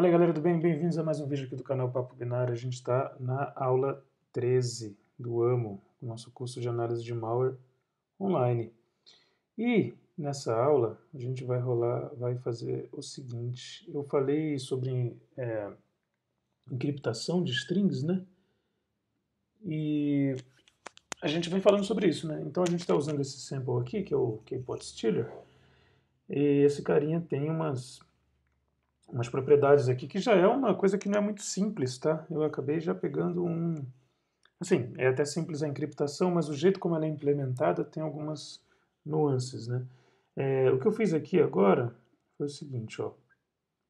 Fala aí galera, tudo bem? Bem-vindos a mais um vídeo aqui do canal Papo Binário. A gente está na aula 13 do AMO, o nosso curso de análise de malware online. E nessa aula a gente vai fazer o seguinte. Eu falei sobre encriptação de strings, né? E a gente vem falando sobre isso, né? Então a gente está usando esse sample aqui, que é o Kpot Stealer. E esse carinha tem umas propriedades aqui, que já é uma coisa que não é muito simples, tá? Eu acabei já pegando um... Assim, é até simples a encriptação, mas o jeito como ela é implementada tem algumas nuances, né? O que eu fiz aqui agora foi o seguinte, ó.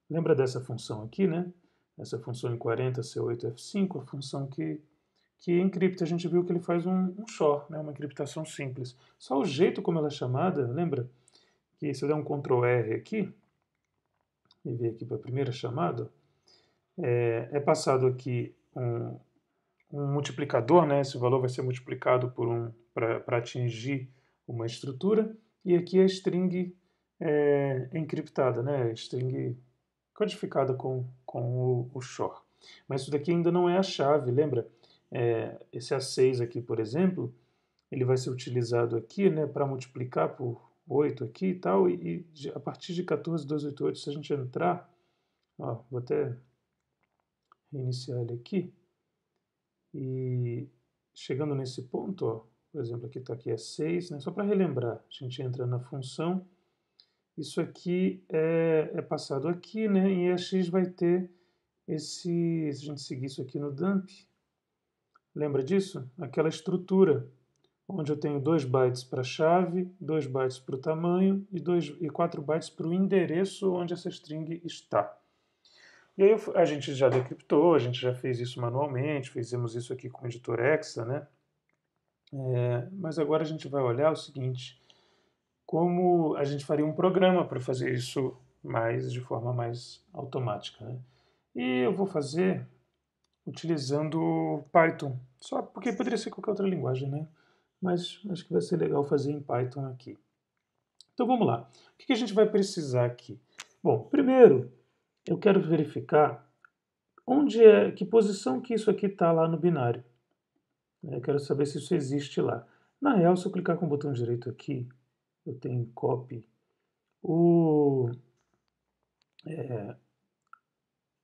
Lembra dessa função aqui, né? Essa função em 40 C8 F5, a função que encripta. A gente viu que ele faz um SHOR, né? Uma encriptação simples. Só o jeito como ela é chamada, lembra? Que se eu der um Ctrl R aqui, e vir aqui para a primeira chamada, é passado aqui um multiplicador, né? Esse valor vai ser multiplicado por para atingir uma estrutura, e aqui a string encriptada, né? A string codificada com o SHOR. Mas isso daqui ainda não é a chave, lembra? Esse A6 aqui, por exemplo, ele vai ser utilizado aqui, né, para multiplicar por 8 aqui e tal, e a partir de 14.288, se a gente entrar, ó, vou até reiniciar ele aqui, e chegando nesse ponto, ó, por exemplo, aqui está aqui é 6, né, só para relembrar, a gente entra na função, isso aqui é passado aqui, né, e EAX vai ter esse, se a gente seguir isso aqui no dump, lembra disso? Aquela estrutura, onde eu tenho 2 bytes para a chave, 2 bytes para o tamanho e 4 bytes para o endereço onde essa string está. E aí a gente já decriptou, a gente já fez isso manualmente, fizemos isso aqui com o editor Exa, né? Mas agora a gente vai olhar o seguinte, como a gente faria um programa para fazer isso de forma mais automática, né? E eu vou fazer utilizando Python, só porque poderia ser qualquer outra linguagem, né? Mas acho que vai ser legal fazer em Python aqui. Então vamos lá. O que a gente vai precisar aqui? Bom, primeiro eu quero verificar que posição que isso aqui está lá no binário. Eu quero saber se isso existe lá. Na real, se eu clicar com o botão direito aqui, eu tenho copy. O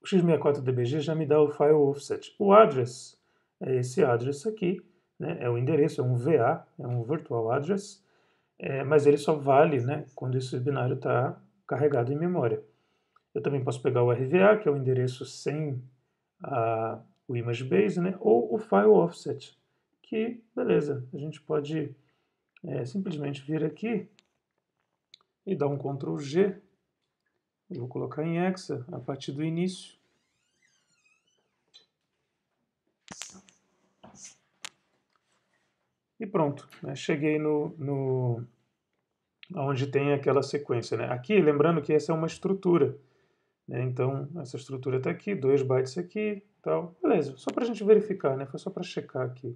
x64dbg já me dá o file offset. O address é esse address aqui, né? É o endereço, é um VA, é um virtual address, mas ele só vale, né, quando esse binário está carregado em memória. Eu também posso pegar o RVA, que é o endereço sem o image base, né, ou o file offset, que, beleza, a gente pode simplesmente vir aqui e dar um Ctrl G. Eu vou colocar em hexa a partir do início. E pronto, né, cheguei onde tem aquela sequência, né? Aqui, lembrando que essa é uma estrutura, né? Então, essa estrutura está aqui, 2 bytes aqui, tal. Beleza, só para a gente verificar, né? Foi só para checar aqui.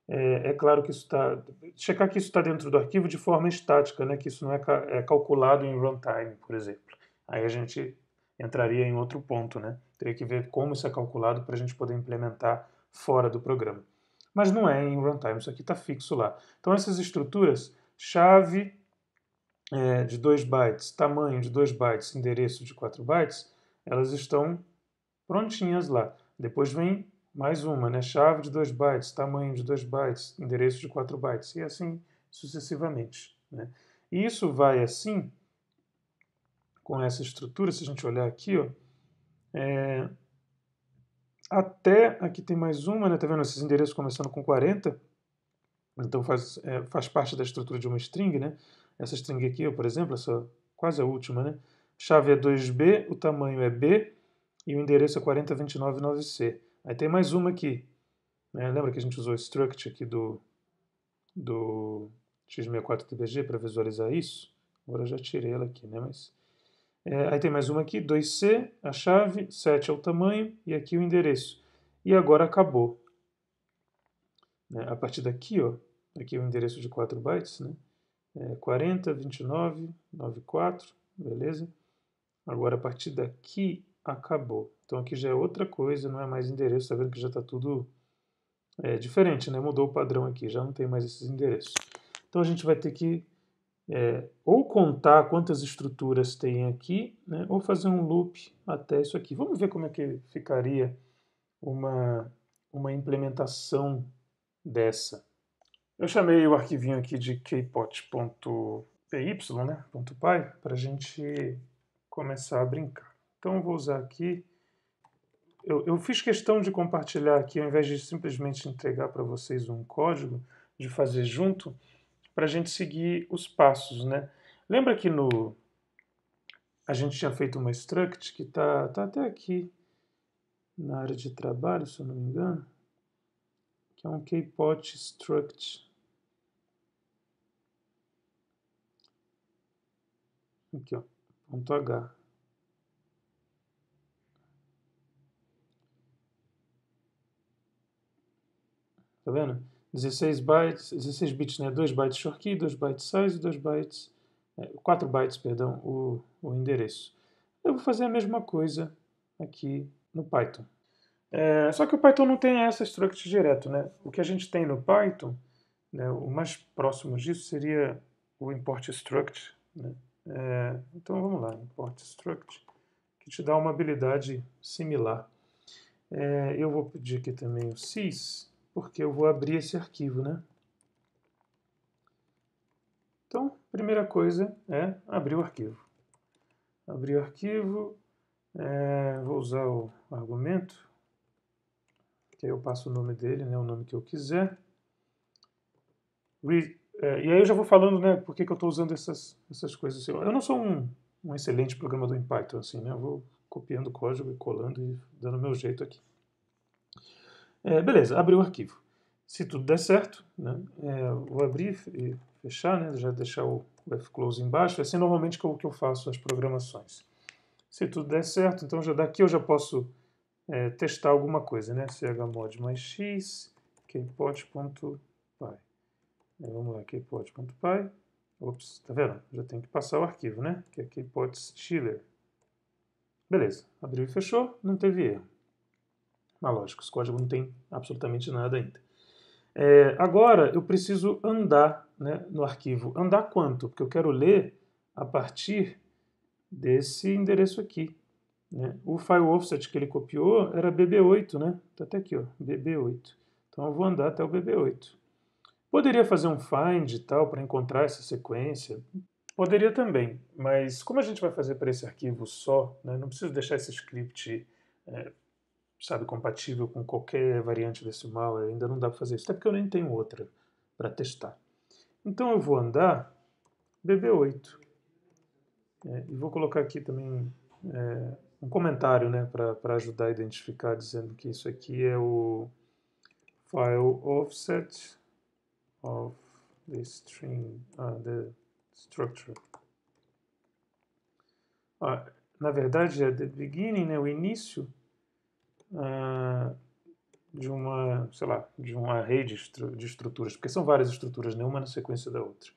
É claro que isso está... Checar que isso está dentro do arquivo de forma estática, né? Que isso não é calculado em runtime, por exemplo. Aí a gente entraria em outro ponto, né? Teria que ver como isso é calculado para a gente poder implementar fora do programa. Mas não é em runtime, isso aqui está fixo lá. Então essas estruturas, chave de 2 bytes, tamanho de 2 bytes, endereço de 4 bytes, elas estão prontinhas lá. Depois vem mais uma, né? Chave de 2 bytes, tamanho de 2 bytes, endereço de 4 bytes, e assim sucessivamente, né? E isso vai assim, com essa estrutura, se a gente olhar aqui, ó, até aqui tem mais uma, né? Tá vendo esses endereços começando com 40? Então faz parte da estrutura de uma string, né? Essa string aqui, ó, por exemplo, essa quase a última, né? Chave é 2B, o tamanho é B e o endereço é 40299C. Aí tem mais uma aqui, né? Lembra que a gente usou o struct aqui do x64dbg para visualizar isso? Agora eu já tirei ela aqui, né? Mas, aí tem mais uma aqui, 2C, a chave, 7 é o tamanho e aqui o endereço. E agora acabou. Né? A partir daqui, ó, aqui é o endereço de 4 bytes, né? 40, 29, 94, beleza? Agora a partir daqui acabou. Então aqui já é outra coisa, não é mais endereço, tá vendo que já está tudo diferente, né? Mudou o padrão aqui, já não tem mais esses endereços. Então a gente vai ter que ou contar quantas estruturas tem aqui, né? Ou fazer um loop até isso aqui. Vamos ver como é que ficaria uma implementação dessa. Eu chamei o arquivinho aqui de kpot.py, né, .py, para a gente começar a brincar. Então eu vou usar aqui, eu fiz questão de compartilhar aqui, ao invés de simplesmente entregar para vocês um código, de fazer junto, para a gente seguir os passos, né? Lembra que a gente tinha feito uma struct que tá até aqui na área de trabalho, se eu não me engano, que é um kpot struct. Aqui, ó, ponto .h. Tá vendo? 16 bytes, 16 bits, né? 2 bytes short key, 2 bytes size, 2 bytes, 4 bytes, perdão, o endereço. Eu vou fazer a mesma coisa aqui no Python. Só que o Python não tem essa struct direto, né? O que a gente tem no Python, né, o mais próximo disso seria o import struct, né? Então vamos lá, import struct, que te dá uma habilidade similar. Eu vou pedir aqui também o sys, porque eu vou abrir esse arquivo, né? Então, primeira coisa é abrir o arquivo. Abrir o arquivo, vou usar o argumento, que aí eu passo o nome dele, né, o nome que eu quiser. E aí eu já vou falando, né, por que eu estou usando essas coisas. Eu não sou um excelente programador em Python, assim, né? Eu vou copiando o código e colando e dando o meu jeito aqui. Beleza, abri o arquivo. Se tudo der certo, né, vou abrir e fechar, né, já deixar o fclose embaixo. É assim normalmente que eu faço as programações. Se tudo der certo, então daqui eu já posso testar alguma coisa, né? chmod mais x, kpot.py. Vamos lá, kpot.py. Ops, tá vendo? Já tem que passar o arquivo, né? Que é kpot.stiller. Beleza, abriu e fechou, não teve erro. Mas lógico, esse código não tem absolutamente nada ainda. Agora eu preciso andar, né, no arquivo. Andar quanto? Porque eu quero ler a partir desse endereço aqui, né? O file offset que ele copiou era BB8, né? Está até aqui, ó, BB8. Então eu vou andar até o BB8. Poderia fazer um find e tal para encontrar essa sequência? Poderia também, mas como a gente vai fazer para esse arquivo só, né, não preciso deixar esse script sabe, compatível com qualquer variante decimal, ainda não dá para fazer isso, até porque eu nem tenho outra para testar. Então eu vou andar BB8. E vou colocar aqui também um comentário, né, para ajudar a identificar, dizendo que isso aqui é o file offset of the string, the structure. Na verdade é the beginning, né, o início de uma, sei lá, de um array de estruturas, porque são várias estruturas, né, uma na sequência da outra.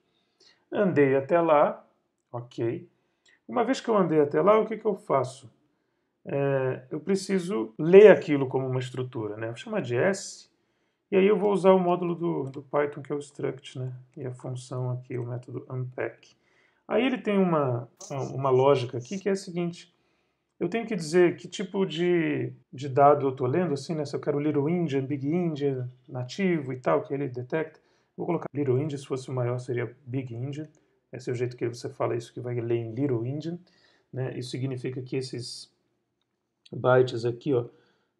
Andei até lá, ok. Uma vez que eu andei até lá, o que eu faço? Eu preciso ler aquilo como uma estrutura, né? Vou chamar de S, e aí eu vou usar o módulo do Python, que é o struct, né? E a função aqui, o método unpack. Aí ele tem uma lógica aqui que é a seguinte: eu tenho que dizer que tipo de dado eu estou lendo, assim, né? Se eu quero little endian, big endian, nativo e tal, que ele detecta. Vou colocar little endian, se fosse o maior seria big endian. Esse é o jeito que você fala isso, que vai ler em little endian, né? Isso significa que esses bytes aqui, ó,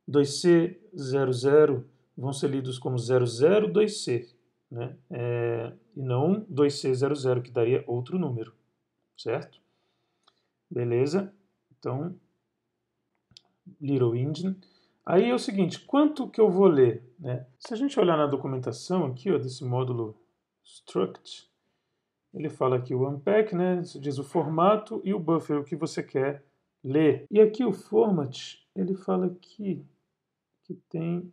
2C00 vão ser lidos como 002C, né? E não 2C00, que daria outro número, certo? Beleza? Então, little engine. Aí é o seguinte, quanto que eu vou ler? Né? Se a gente olhar na documentação aqui, ó, desse módulo struct, ele fala aqui o unpack, né? Diz o formato e o buffer, o que você quer ler. E aqui o format, ele fala aqui que tem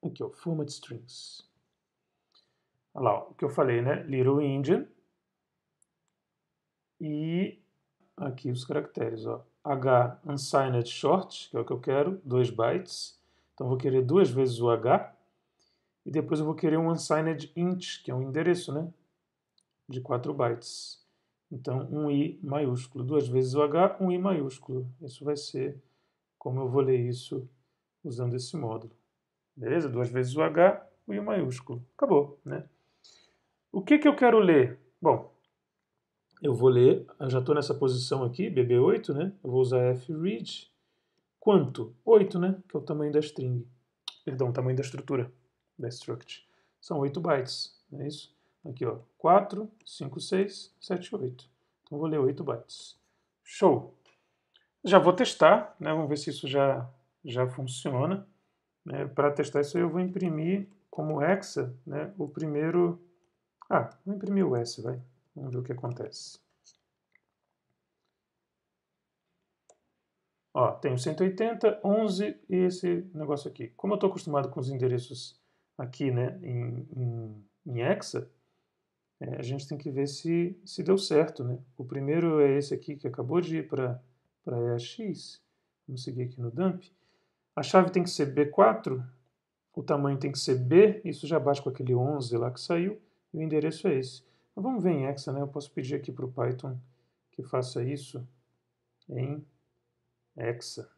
aqui, ó, format strings. Olha lá, ó, o que eu falei, né? Little endian. E aqui os caracteres, ó. H unsigned short, que é o que eu quero, 2 bytes. Então, eu vou querer 2 vezes o H. E depois eu vou querer um unsigned int, que é um endereço, né? De 4 bytes. Então, um I maiúsculo, 2 vezes o H, um I maiúsculo. Isso vai ser como eu vou ler isso usando esse módulo. Beleza? 2 vezes o H, o I maiúsculo. Acabou, né? O que eu quero ler? Bom, eu vou ler, eu já estou nessa posição aqui, BB8, né? Eu vou usar fread. Quanto? 8, né? Que é o tamanho da string. Perdão, o tamanho da estrutura da struct. São 8 bytes, não é isso? Aqui, ó, 4, 5, 6, 7, 8. Então, vou ler 8 bytes. Show! Já vou testar, né? Vamos ver se isso já funciona. Né? Para testar isso aí, eu vou imprimir como hexa, né? O primeiro... vou imprimir o S, vai. Vamos ver o que acontece. Ó, tenho 180, 11 e esse negócio aqui. Como eu estou acostumado com os endereços aqui, né, em hexa, a gente tem que ver se deu certo, né? O primeiro é esse aqui que acabou de ir para EAX. Vamos seguir aqui no dump. A chave tem que ser B4, o tamanho tem que ser B, isso já bate com aquele 11 lá que saiu, e o endereço é esse. Mas vamos ver em hexa, né? Eu posso pedir aqui para o Python que faça isso em hexa.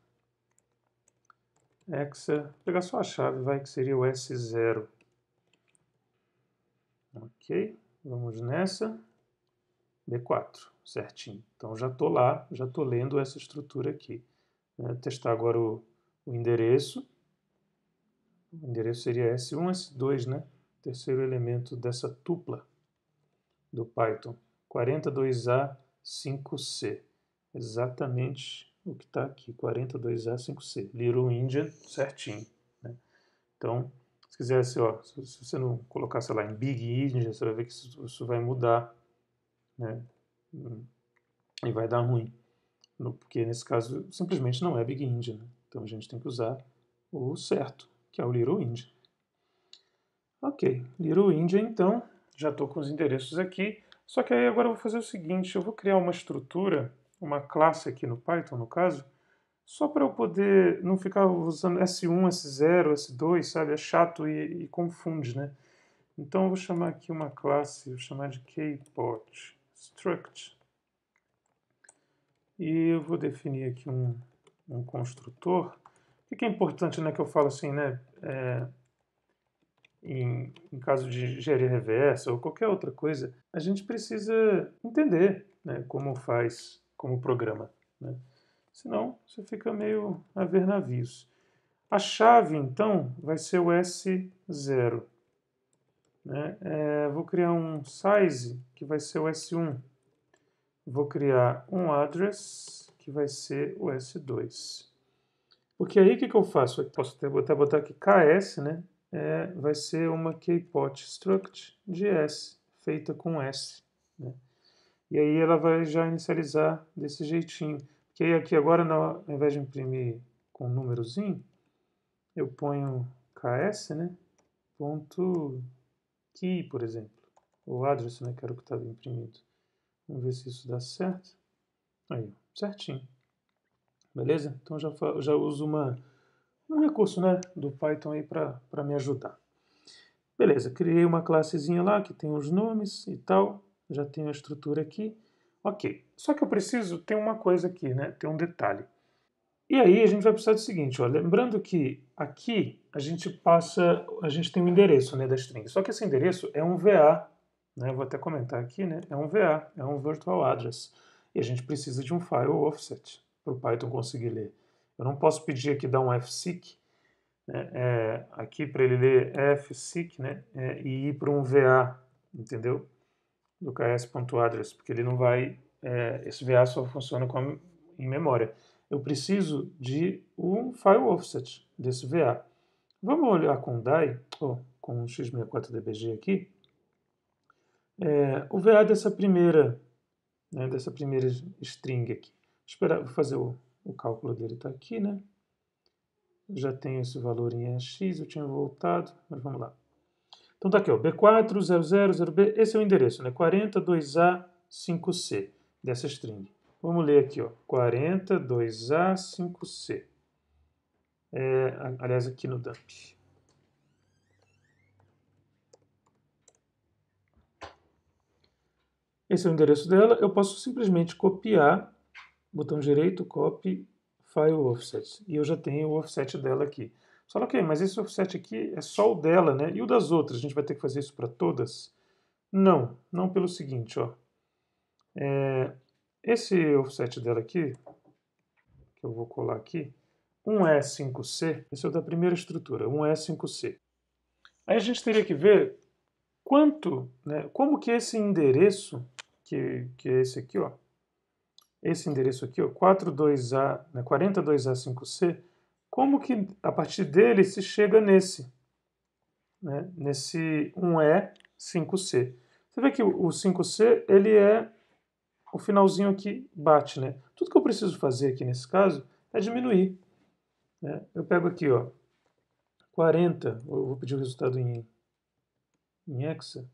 Hexa, pegar só a chave, vai, que seria o S0. Ok, vamos nessa. B4, certinho. Então já estou lá, já estou lendo essa estrutura aqui. Testar agora o endereço. O endereço seria S1, S2, né? Terceiro elemento dessa tupla do Python. 42A5C. Exatamente o que está aqui, 42A5C. Little Indian, certinho. Né? Então, se quisesse, ó, se você não colocar, sei lá, em Big Indian, você vai ver que isso vai mudar, né? E vai dar ruim. Porque nesse caso simplesmente não é Big Indian. Né? Então a gente tem que usar o certo, que é o Little Indian. Ok, Little Indian então, já estou com os endereços aqui. Só que aí agora eu vou fazer o seguinte, eu vou criar uma estrutura, uma classe aqui no Python, no caso, só para eu poder não ficar usando S1, S0, S2, sabe? É chato e confunde, né? Então eu vou chamar aqui uma classe, vou chamar de kpot struct. E eu vou definir aqui um construtor. O que é importante, né, que eu falo assim, né? Em caso de engenharia reversa ou qualquer outra coisa, a gente precisa entender, né, como faz, como programa. Né? Senão você fica meio a ver navios. A chave, então, vai ser o S0. Né? Vou criar um size, que vai ser o S1. Vou criar um address, que vai ser o S2. Porque aí o que eu faço? Eu posso até botar aqui KS, né? Vai ser uma kpot struct de S, feita com S. Né? E aí ela vai já inicializar desse jeitinho. Porque aí aqui agora, ao invés de imprimir com um númerozinho, eu ponho KS, né? Ponto key, por exemplo. O address, né? Que era o que estava imprimido. Vamos ver se isso dá certo. Aí, certinho. Beleza? Então já uso um recurso, né, do Python aí para me ajudar. Beleza, criei uma classezinha lá que tem os nomes e tal. Já tenho a estrutura aqui. Ok, só que eu preciso ter uma coisa aqui, né? Tem um detalhe. E aí a gente vai precisar do seguinte, ó, lembrando que aqui a gente tem um endereço, né, da string. Só que esse endereço é um VA, né? Vou até comentar aqui, né? É um VA, é um virtual address. E a gente precisa de um file offset para o Python conseguir ler. Eu não posso pedir aqui dar um fseek, né, aqui para ele ler fseek, né, e ir para um VA, entendeu? Do ks.address, porque ele não vai, esse VA só funciona em memória. Eu preciso de um file offset desse VA. Vamos olhar com o DAI, com o x64dbg aqui, o VA dessa primeira, né, string aqui. Vou fazer o cálculo dele, está aqui, né? Já tenho esse valor em EAX, eu tinha voltado, mas vamos lá. Então tá aqui, ó, B4, 00, 0B, esse é o endereço, né? 42A5C dessa string. Vamos ler aqui, ó, 42A5C. Aliás, aqui no dump. Esse é o endereço dela. Eu posso simplesmente copiar, botão direito, copy, file offset. E eu já tenho o offset dela aqui. Só ok, mas esse offset aqui é só o dela, né? E o das outras? A gente vai ter que fazer isso para todas? Não, não pelo seguinte, ó. Esse offset dela aqui, que eu vou colar aqui, 1E5C, esse é o da primeira estrutura, 1E5C. Aí a gente teria que ver quanto, né, como que esse endereço, que é esse aqui, ó, esse endereço aqui, ó, 42A, né, 42A5C, como que a partir dele se chega nesse, né, nesse 1E5C. Você vê que o 5C, ele é o finalzinho aqui bate, né? Tudo que eu preciso fazer aqui nesse caso é diminuir, né? Eu pego aqui, ó, 40, eu vou pedir o resultado em hexa,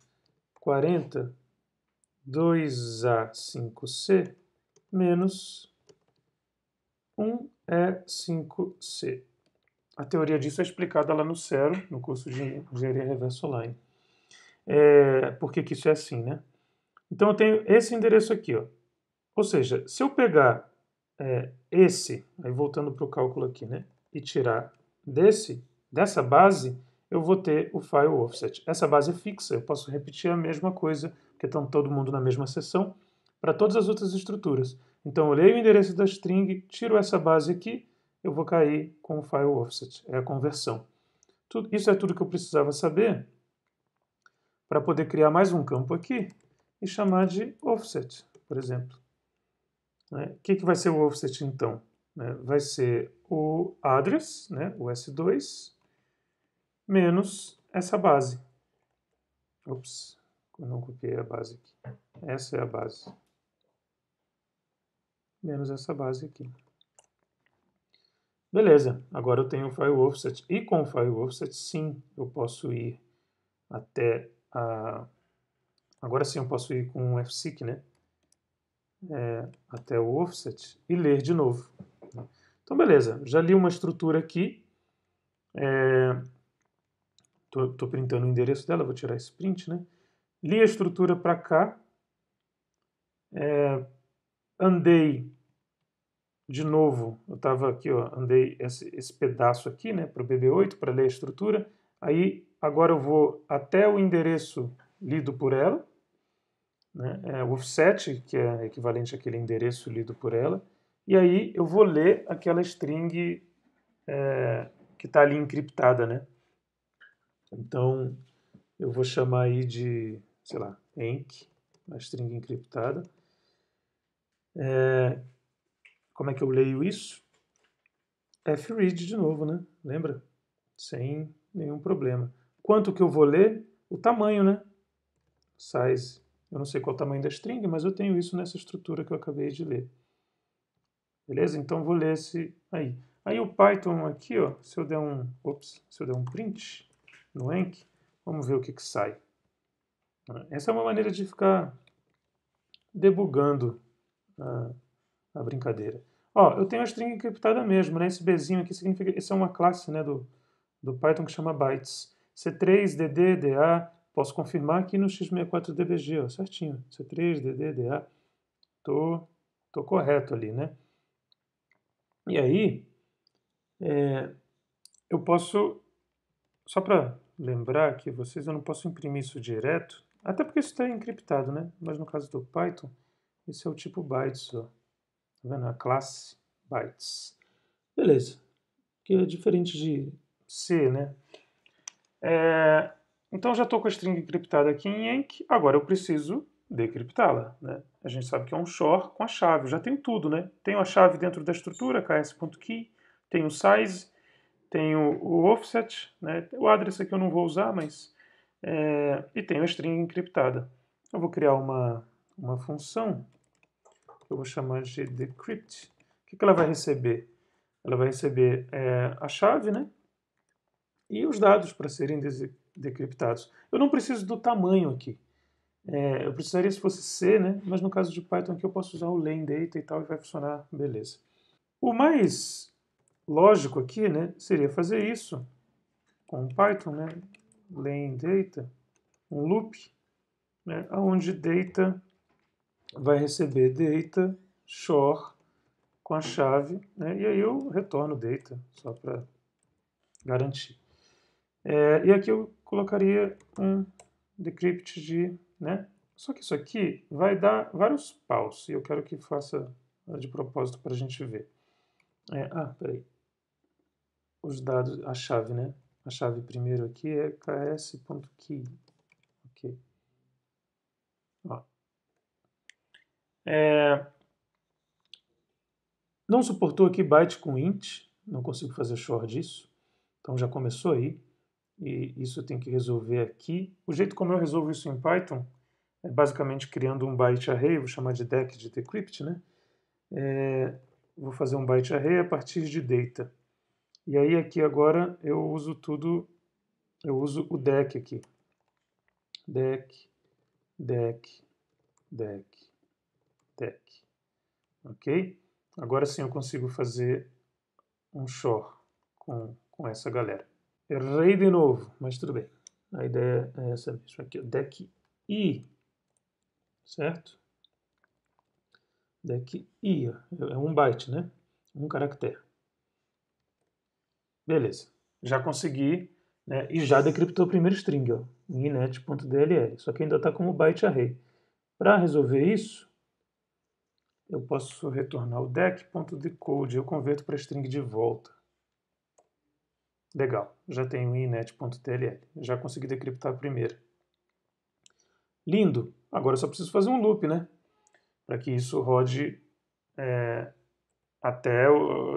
40, 2A5C menos 1E5C. A teoria disso é explicada lá no Cero, no curso de Engenharia Reversa Online. Por que isso é assim, né? Então eu tenho esse endereço aqui, ó. Ou seja, se eu pegar esse, aí voltando para o cálculo aqui, né, e tirar dessa base, eu vou ter o file offset. Essa base é fixa, eu posso repetir a mesma coisa, porque estão todo mundo na mesma seção, para todas as outras estruturas. Então eu leio o endereço da string, tiro essa base aqui, eu vou cair com o file offset, é a conversão. Isso é tudo que eu precisava saber para poder criar mais um campo aqui e chamar de offset, por exemplo. O que vai ser o offset então? Vai ser o address, né, o S2, menos essa base. Ops, eu não copiei a base aqui. Essa é a base. Menos essa base aqui. Beleza, agora eu tenho o file offset. E com o file offset, sim, eu posso ir até a... Agora sim eu posso ir com o fseek, né? Até o offset e ler de novo. Então, beleza, já li uma estrutura aqui. Estou printando o endereço dela, vou tirar esse print, né? Li a estrutura para cá. Andei de novo, eu estava aqui, ó, andei esse pedaço aqui, né, para o BB8, para ler a estrutura. Aí, agora eu vou até o endereço lido por ela, né, o offset, que é equivalente àquele endereço lido por ela. E aí eu vou ler aquela string que está ali encriptada, né? Então, eu vou chamar aí de, sei lá, enc, a string encriptada. Como é que eu leio isso? Fread de novo, né? Lembra? Sem nenhum problema. Quanto que eu vou ler? O tamanho, né? Size. Eu não sei qual é o tamanho da string, mas eu tenho isso nessa estrutura que eu acabei de ler. Beleza? Então eu vou ler esse aí. Aí o Python aqui, ó, se eu der um print no enc, vamos ver o que sai. Essa é uma maneira de ficar debugando a brincadeira. Ó, eu tenho a string encriptada mesmo, né? Esse Bzinho aqui significa, essa é uma classe, né, do Python que chama bytes. C3, DD, DA, posso confirmar aqui no x64dbg, ó, certinho. C3, DD, DA, tô correto ali, né? E aí, eu posso, só para lembrar aqui vocês, eu não posso imprimir isso direto, até porque isso está encriptado, né? Mas no caso do Python, esse é o tipo bytes, ó. Tá vendo? A classe bytes. Beleza. Que é diferente de C, né? Então já estou com a string encriptada aqui em enc, agora eu preciso decriptá-la, né? A gente sabe que é um XOR com a chave, já tenho tudo, né? Tenho a chave dentro da estrutura, ks.key, tenho o size, tenho o offset, né? O address aqui eu não vou usar, mas... e tenho a string encriptada. Eu vou criar uma função que eu vou chamar de decrypt. O que ela vai receber? Ela vai receber a chave, né? E os dados para serem decriptados. Eu não preciso do tamanho aqui. Eu precisaria se fosse C, né? Mas no caso de Python aqui eu posso usar o len data e tal e vai funcionar beleza. O mais lógico aqui, né, seria fazer isso com Python, né? Len data, um loop, né, onde data vai receber data shore com a chave, né, e aí eu retorno data, só para garantir. E aqui eu colocaria um decrypt de, né, só que isso aqui vai dar vários paus, e eu quero que faça de propósito para a gente ver. Peraí. Os dados, a chave, né? A chave primeiro aqui é ks.key. Ok. Ó. Não suportou aqui byte com int, não consigo fazer short disso. Então já começou aí. E isso eu tenho que resolver aqui. O jeito como eu resolvo isso em Python é basicamente criando um byte array, vou chamar de deck de decrypt, né? Vou fazer um byte array a partir de data. E aí aqui agora eu uso o deck aqui. Deck, deck, deck, deck. Ok? Agora sim eu consigo fazer um shor com essa galera. Errei de novo, mas tudo bem. A ideia é essa mesmo. Aqui, o deck I, certo? Deck I, é um byte, né? Um caractere. Beleza. Já consegui, né? E já decryptou o primeiro string, ó, inet.dll. Só que ainda está como byte array. Para resolver isso, eu posso retornar o deck.decode. Eu converto para string de volta. Legal, já tenho inet.dll. Já consegui decriptar a primeira. Lindo. Agora eu só preciso fazer um loop, né? Para que isso rode até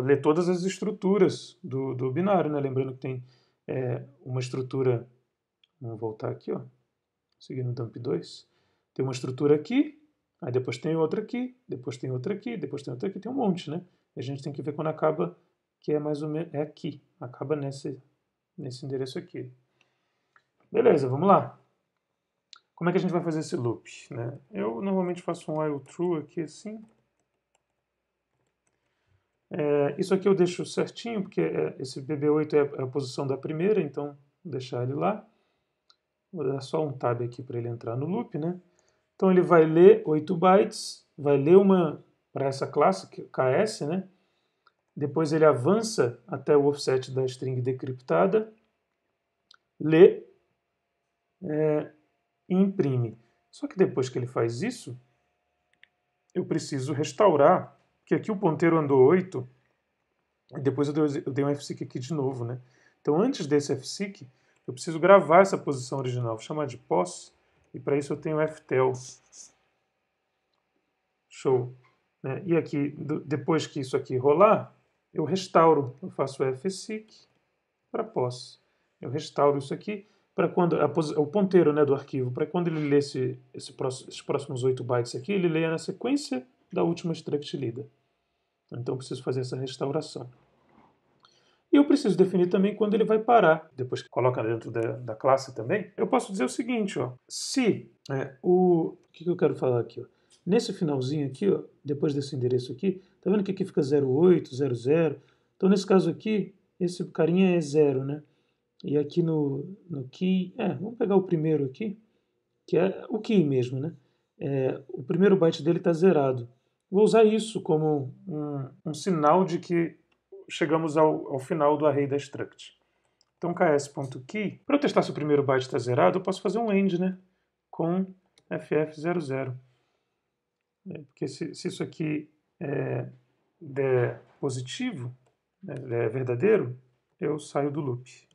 ler todas as estruturas do binário, né? Lembrando que tem uma estrutura. Vamos voltar aqui, ó. Seguindo o dump2. Tem uma estrutura aqui, aí depois tem outra aqui, depois tem outra aqui, depois tem outra aqui, tem um monte, né? E a gente tem que ver quando acaba, que é mais ou menos aqui. Acaba nesse endereço aqui. Beleza, vamos lá. Como é que a gente vai fazer esse loop? Né? Eu normalmente faço um while true aqui assim. Isso aqui eu deixo certinho, porque esse BB8 é a posição da primeira, então vou deixar ele lá. Vou dar só um tab aqui para ele entrar no loop, né? Então ele vai ler 8 bytes, vai ler uma para essa classe, KS, né? Depois ele avança até o offset da string decriptada, lê e imprime. Só que depois que ele faz isso, eu preciso restaurar, que aqui o ponteiro andou 8, e depois eu dei um fseek aqui de novo, né? Então antes desse fseek, eu preciso gravar essa posição original, vou chamar de pos, e para isso eu tenho ftel. Show. Né? E aqui, depois que isso aqui rolar, eu restauro, eu faço fseek para pos. Eu restauro isso aqui para quando o ponteiro, né, do arquivo, para quando ele lê esses próximos 8 bytes aqui, ele leia na sequência da última struct lida. Então eu preciso fazer essa restauração. E eu preciso definir também quando ele vai parar. Depois que coloca dentro da classe também, eu posso dizer o seguinte, ó, se o que eu quero falar aqui, ó, nesse finalzinho aqui, ó, depois desse endereço aqui, tá vendo que aqui fica 08, 00? Então nesse caso aqui, esse carinha é 0, né? E aqui no key, vamos pegar o primeiro aqui, que é o key mesmo, né? O primeiro byte dele está zerado. Vou usar isso como um sinal de que chegamos ao final do array da struct. Então, ks.key, para eu testar se o primeiro byte está zerado, eu posso fazer um end, né? Com ff00. Porque se isso aqui der positivo, né, é verdadeiro, eu saio do loop.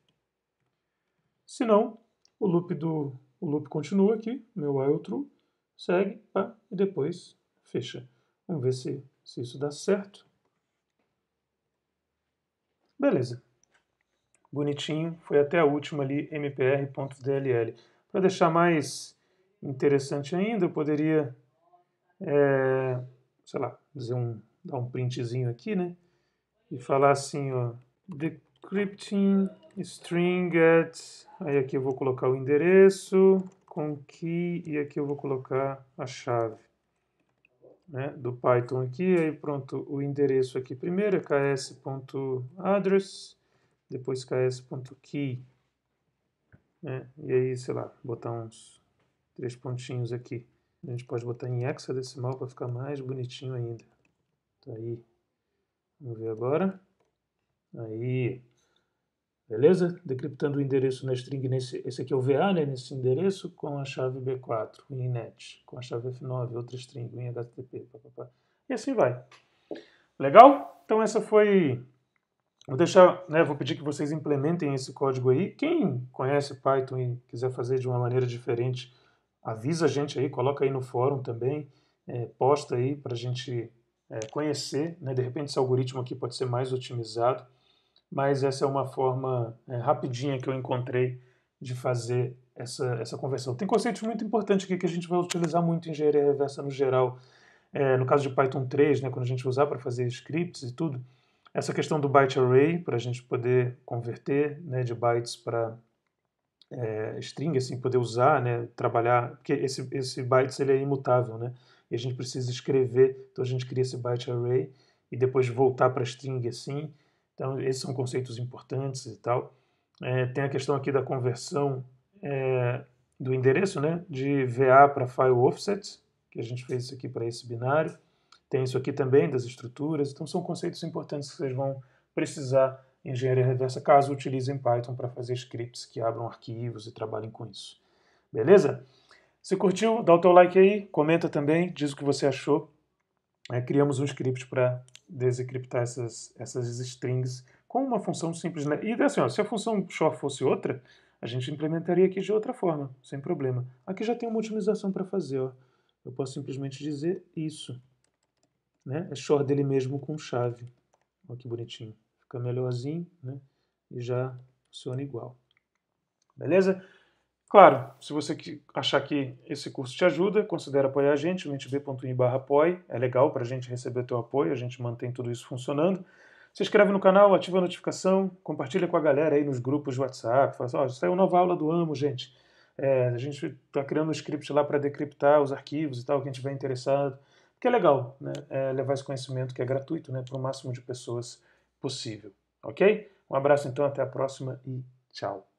Se não, o loop continua aqui, meu while true, segue, pá, e depois fecha. Vamos ver se isso dá certo. Beleza. Bonitinho, foi até a última ali, mpr.dll. Para deixar mais interessante ainda, eu poderia, sei lá, dar um printzinho aqui, né? E falar assim, ó, decrypting string at, aí aqui eu vou colocar o endereço, com key, e aqui eu vou colocar a chave, né, do Python aqui. Aí pronto, o endereço aqui primeiro é ks.address, depois ks.key, né, e aí, sei lá, botar uns 3 pontinhos aqui. A gente pode botar em hexadecimal para ficar mais bonitinho ainda. Tá aí. Vamos ver agora. Aí. Beleza? Decriptando o endereço na string, esse aqui é o VA, né, nesse endereço, com a chave B4, o innet, com a chave F9, outra string, o HTTP, papapá. E assim vai. Legal? Então essa foi... Vou deixar, né, vou pedir que vocês implementem esse código aí. Quem conhece Python e quiser fazer de uma maneira diferente, avisa a gente aí, coloca aí no fórum também, posta aí para a gente conhecer, né? De repente esse algoritmo aqui pode ser mais otimizado, mas essa é uma forma rapidinha que eu encontrei de fazer essa conversão. Tem conceitos muito importantes aqui que a gente vai utilizar muito em engenharia reversa no geral. No caso de Python 3, né, quando a gente usar para fazer scripts e tudo, essa questão do byte array, para a gente poder converter, né, de bytes para string, assim, poder usar, né, trabalhar, porque esse bytes ele é imutável, né, e a gente precisa escrever, então a gente cria esse byte array e depois voltar para string assim. Então esses são conceitos importantes e tal. Tem a questão aqui da conversão do endereço, né, de VA para file offset, que a gente fez isso aqui para esse binário. Tem isso aqui também das estruturas. Então são conceitos importantes que vocês vão precisar em engenharia reversa caso utilizem Python para fazer scripts que abram arquivos e trabalhem com isso. Beleza? Se curtiu, dá o teu like aí, comenta também, diz o que você achou. Criamos um script para desencriptar essas strings com uma função simples, né? E assim, ó, se a função short fosse outra, a gente implementaria aqui de outra forma, sem problema. Aqui já tem uma otimização para fazer, ó. Eu posso simplesmente dizer isso, né? É short dele mesmo com chave. Olha que bonitinho. Fica melhorzinho, né? E já funciona igual. Beleza? Claro, se você achar que esse curso te ajuda, considere apoiar a gente no itb.in/apoie. É legal para a gente receber teu apoio, a gente mantém tudo isso funcionando. Se inscreve no canal, ativa a notificação, compartilha com a galera aí nos grupos de WhatsApp. Fala assim, ó, saiu nova aula do Amo, gente. A gente está criando um script lá para decriptar os arquivos e tal, quem tiver interessado. Que é legal, né? Levar esse conhecimento que é gratuito, né, para o máximo de pessoas possível. Ok? Um abraço então, até a próxima e tchau.